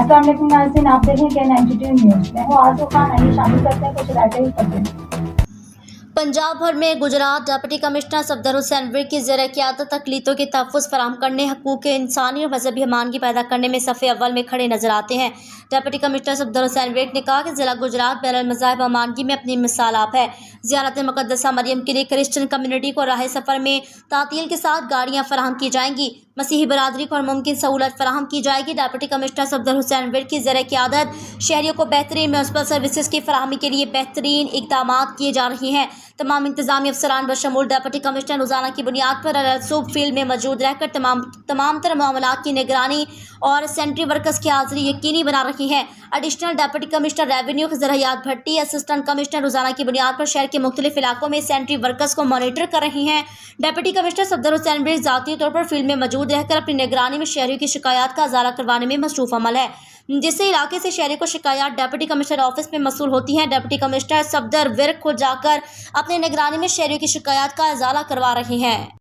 अस्सलाम वालेकुम नाज़रीन, आप देख रहे हैं K92 न्यूज़। मैं हूँ आरज़ू खान। आइए शामिल करते हैं कुछ रायते हुए खबरें। पंजाब भर में गुजरात डिप्टी कमिश्नर सफदर हुसैन विर्क की ज़रिए क़यादत अक़लियतों के तहफ़्फ़ुज़ फराहम करने, हकूक़ इंसानी और मज़हबी हमानगी पैदा करने में सफ़े अव्वल में खड़े नज़र आते हैं। डिप्टी कमिश्नर सफदर हुसैन विर्क ने कहा कि ज़िला गुजरात बैनुल मज़ाहिब हमानगी में अपनी मिसाल आप है। ज़ियारत मुक़द्दसा मरियम के लिए क्रिश्चियन कम्युनिटी को राह सफ़र में तातील के साथ गाड़ियाँ फराहम की जाएंगी। मसीही बरादरी को हर मुमकिन सहूलत फराहम की जाएगी। डिप्टी कमिश्नर सफदर हुसैन विर्क की ज़रिए क़यादत शहरियों को बेहतरीन म्यूनसिपल सर्विसेज की फराहमी के लिए बेहतरीन इक़दामात किए जा रहे हैं। तमाम इंतजामी अफसरान बशमूल डिप्टी कमिश्नर रोज़ाना की बुनियाद पर अलसूब फील्ड में मौजूद रहकर तमाम तरह मामलात की निगरानी और सेंट्री वर्कर्स की हाज़िरी यकीनी बना रही हैं। एडिशनल डिप्टी कमिश्नर रेवेन्यू खज़र हयात भट्टी असिस्टेंट कमिश्नर रोज़ाना की बुनियाद पर शहर के मुख्तलिफ इलाकों में सेंट्री वर्कर्स को मॉनिटर कर रही हैं। डिप्टी कमिश्नर सफदर हुसैन विर्क ज़ाती तौर पर फील्ड में मौजूद रहकर अपनी निगरानी में शहरियों की शिकायत का इज़ाला करवाने में मसरूफ़ अमल है, जिससे इलाके से शहरी को शिकायत डिप्टी कमिश्नर ऑफिस में मसूल होती हैं। डिप्टी कमिश्नर सफदर विर्क खुद जाकर अपनी निगरानी में शहरियों की शिकायत का इज़ाला करवा रहे हैं।